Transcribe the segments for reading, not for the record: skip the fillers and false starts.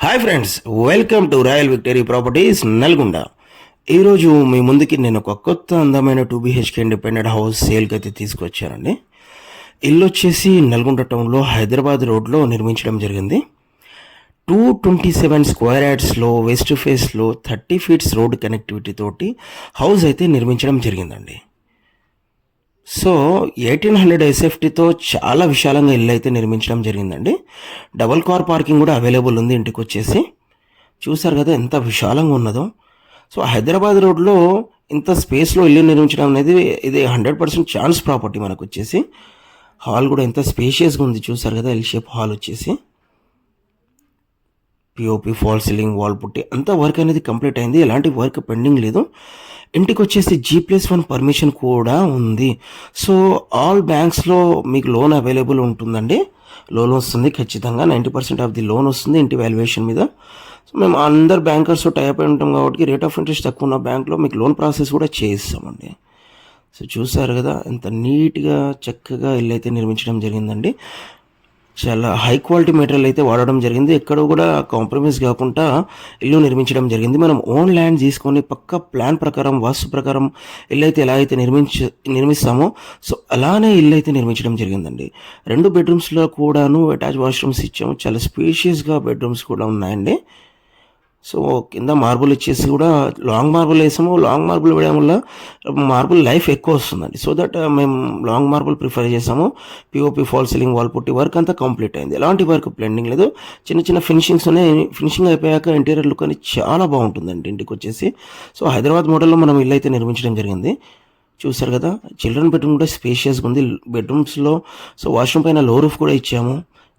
Hi friends, welcome to royal victory properties Nalgonda. ఈరోజు మీ ముందుకి నేను ఒక కొత్త అందమైన 2 BHK ఇండిపెండెంట్ హౌస్ సేల్కి అయితే తీసుకొచ్చానండి. ఇల్లు వచ్చేసి నల్గొండ టౌన్లో హైదరాబాద్ రోడ్లో నిర్మించడం జరిగింది. 227 స్క్వేర్ యార్డ్స్లో వెస్ట్ ఫేస్లో 30 ఫీట్స్ రోడ్ కనెక్టివిటీ తోటి హౌస్ అయితే నిర్మించడం జరిగిందండి. సో 1800 ఎస్ఎఫ్టీతో చాలా విశాలంగా ఇల్లు అయితే నిర్మించడం జరిగిందండి. డబుల్ కార్ పార్కింగ్ కూడా అవైలబుల్ ఉంది. ఇంటికి వచ్చేసి చూసారు కదా ఎంత విశాలంగా ఉన్నదో. సో హైదరాబాద్ రోడ్లో ఇంత స్పేస్లో ఇల్లు నిర్మించడం అనేది ఇది 100% ఛాన్స్ ప్రాపర్టీ. మనకు వచ్చేసి హాల్ కూడా ఎంత స్పేషియస్గా ఉంది చూసారు కదా. ఎల్ షేప్ హాల్ వచ్చేసి POP, fall ceiling, wall putty అంతా వర్క్ అనేది కంప్లీట్ అయింది. ఎలాంటి వర్క్ పెండింగ్ లేదు. ఇంటికి వచ్చేసి G+1 పర్మిషన్ కూడా ఉంది. సో ఆల్ బ్యాంక్స్లో మీకు లోన్ అవైలబుల్ ఉంటుందండి. లోన్ వస్తుంది ఖచ్చితంగా. 90% ఆఫ్ ది లోన్ వస్తుంది ఇంటి వాల్యుయేషన్ మీద. సో మేము అందరు బ్యాంకర్స్ టైప్ అయి ఉంటాం కాబట్టి రేట్ ఆఫ్ ఇంట్రెస్ట్ తక్కువ ఉన్న బ్యాంక్లో మీకు లోన్ ప్రాసెస్ కూడా చేయిస్తామండి. సో చూసారు కదా ఎంత నీట్గా చక్కగా ఇల్లు అయితే నిర్మించడం జరిగిందండి. చాలా హై క్వాలిటీ మెటీరియల్ అయితే వాడడం జరిగింది. ఎక్కడ కూడా కాంప్రమైజ్ కాకుండా ఇల్లు నిర్మించడం జరిగింది. మనం ఓన్ ల్యాండ్ తీసుకొని పక్క ప్లాన్ ప్రకారం వాస్తు ప్రకారం ఇల్లు అయితే ఎలా అయితే నిర్మిస్తామో సో అలానే ఇల్లు అయితే నిర్మించడం జరిగిందండి. 2 బెడ్రూమ్స్లో కూడాను అటాచ్ వాష్రూమ్స్ ఇచ్చాము. చాలా స్పేషియస్గా బెడ్రూమ్స్ కూడా ఉన్నాయండి. సో కింద మార్బుల్ ఇచ్చేసి కూడా లాంగ్ మార్బుల్ వేసాము. లాంగ్ మార్బుల్ వేయడం వల్ల మార్బుల్ లైఫ్ ఎక్కువ వస్తుందండి. సో దట్ మేము లాంగ్ మార్బుల్ ప్రిఫర్ చేసాము. POP, fall ceiling, wall putty work అంతా కంప్లీట్ అయింది. ఎలాంటి వర్క్ ప్లెండింగ్ లేదు. చిన్న చిన్న ఫినిషింగ్స్ ఉన్నాయి. ఫినిషింగ్ అయిపోయాక ఇంటీరియర్ లుక్ అని చాలా బాగుంటుందండి ఇంటికి వచ్చేసి. సో హైదరాబాద్ మోడల్లో మనం ఇల్లు అయితే నిర్మించడం జరిగింది. చూసారు కదా. చిల్డ్రన్ బెడ్రూమ్ కూడా స్పేషియస్గా ఉంది. బెడ్రూమ్స్లో సో వాష్రూమ్ పైన లో రూఫ్ కూడా ఇచ్చాము.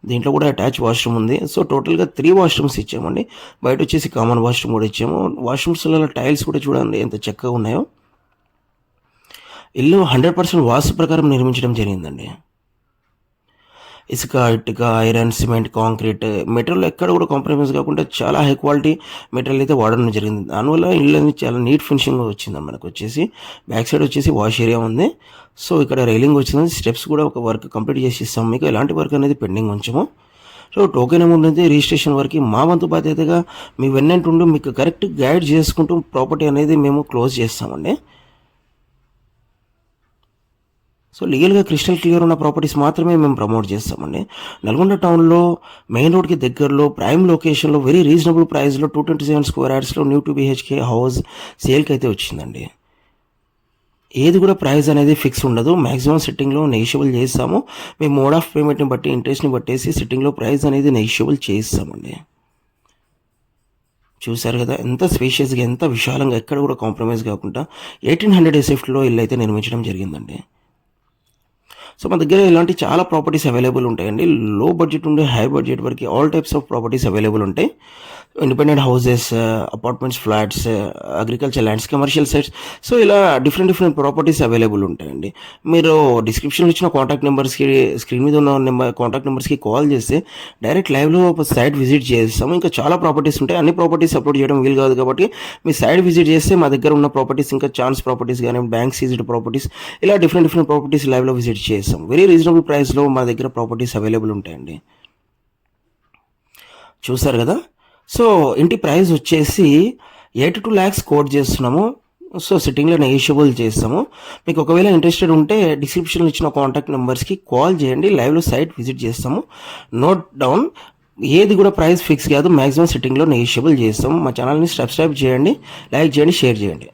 దీంట్లో కూడా అటాచ్ వాష్రూమ్ ఉంది. సో టోటల్గా 3 వాష్రూమ్స్ ఇచ్చామండి. బయట వచ్చేసి కామన్ వాష్రూమ్ కూడా ఇచ్చాము. వాష్రూమ్స్లో టైల్స్ కూడా చూడండి ఎంత చక్కగా ఉన్నాయో. ఇల్లు 100% వాస్తు ప్రకారం నిర్మించడం జరిగిందండి. ఇసుక, ఇటుక, ఐరన్, సిమెంట్, కాంక్రీట్ మెటీరియల్ ఎక్కడ కూడా కాంప్రమైజ్ కాకుండా చాలా హై క్వాలిటీ మెటీరియల్ అయితే వాడడం జరిగింది. దానివల్ల ఇల్లు అనేది చాలా నీట్ ఫినిషింగ్గా వచ్చింది. మనకు వచ్చేసి బ్యాక్ సైడ్ వచ్చేసి వాష్ ఏరియా ఉంది. సో ఇక్కడ రైలింగ్ వచ్చింది. స్టెప్స్ కూడా ఒక వర్క్ కంప్లీట్ చేసి ఇస్తాం. మీకు ఎలాంటి వర్క్ అనేది పెండింగ్ ఉంచము. సో టోకెన్ అమౌంట్ అనేది రిజిస్ట్రేషన్ వరకు మా వంతు బాధ్యతగా మీ వెన్నంటుండి మీకు కరెక్ట్ గైడ్ చేసుకుంటూ ప్రాపర్టీ అనేది మేము క్లోజ్ చేస్తామండి. సో లీగల్గా క్రిస్టల్ క్లియర్ ఉన్న ప్రాపర్టీస్ మాత్రమే మేము ప్రమోట్ చేస్తామండి. నల్గొండ టౌన్లో మెయిన్ రోడ్కి దగ్గరలో ప్రైమ్ లొకేషన్లో వెరీ రీజనబుల్ ప్రైస్లో 227 స్క్వేర్ యార్డ్స్లో న్యూ 2 BHK హౌస్ సేల్కి అయితే వచ్చిందండి. ఏది కూడా ప్రైస్ అనేది ఫిక్స్ ఉండదు. మ్యాక్సిమం సిట్టింగ్లో నెగిషియబుల్ చేస్తాము. మేము మోడ్ ఆఫ్ పేమెంట్ని బట్టి ఇంట్రెస్ట్ని బట్టేసి సిట్టింగ్లో ప్రైస్ అనేది నెగిషియబుల్ చేయిస్తామండి. చూసారు కదా ఎంత స్పేషియస్గా ఎంత విశాలంగా ఎక్కడ కూడా కాంప్రమైజ్ కాకుండా 1800 ఎస్ఎఫ్టీలో ఇల్లు అయితే నిర్మించడం జరిగిందండి. సో మన దగ్గర ఇలాంటి చాలా ప్రాపర్టీస్ అవైలబుల్ ఉంటాయండి. లో బడ్జెట్ ఉండే హై బడ్జెట్ వరకు all types of properties available ఉంటాయి. Independent houses, apartments, flats, agriculture lands, commercial sites, so ఇలా డిఫరెంట్ ప్రాపర్టీస్ అవైలబుల్ ఉంటాయండి. మీరు డిస్క్రిప్షన్లో ఇచ్చిన కాంటాక్ట్ నెంబర్స్కి, స్క్రీన్ మీద ఉన్న కాంటాక్ట్ నెంబర్స్కి కాల్ చేస్తే డైరెక్ట్ లైవ్లో సైట్ విజిట్ చేస్తాము. ఇంకా చాలా ప్రాపర్టీస్ ఉంటాయి. అన్ని ప్రాపర్టీస్ అప్లోడ్ చేయడం వీలు కాదు కాబట్టి మీ సైట్ విజిట్ చేస్తే మా దగ్గర ఉన్న ప్రాపర్టీస్ ఇంకా ఛాన్స్ ప్రాపర్టీస్ కానీ బ్యాంక్ సీజ్డ్ ప్రాపర్టీస్ ఇలా డిఫరెంట్ ప్రాపర్టీస్ లైవ్లో విజిట్ చేస్తాం. వెరీ రీజనబుల్ ప్రైస్లో మా దగ్గర ప్రాపర్టీస్ అవైలబుల్ ఉంటాయండి. చూసారు కదా. సో ఇంటి ప్రైస్ వచ్చేసి 82 lakhs కోట్ చేస్తున్నాము. సో సిట్టింగ్లో నెగిషియబుల్ చేస్తాము. మీకు ఒకవేళ ఇంట్రెస్టెడ్ ఉంటే డిస్క్రిప్షన్లో ఇచ్చిన కాంటాక్ట్ నెంబర్స్కి కాల్ చేయండి. లైవ్లో సైట్ విజిట్ చేస్తాము. నోట్ డౌన్, ఏది కూడా ప్రైస్ ఫిక్స్ కాదు. మ్యాక్సిమం సిట్టింగ్లో నెగిషియబుల్ చేస్తాము. మా ఛానల్ని సబ్స్క్రైబ్ చేయండి, లైక్ చేయండి, షేర్ చేయండి.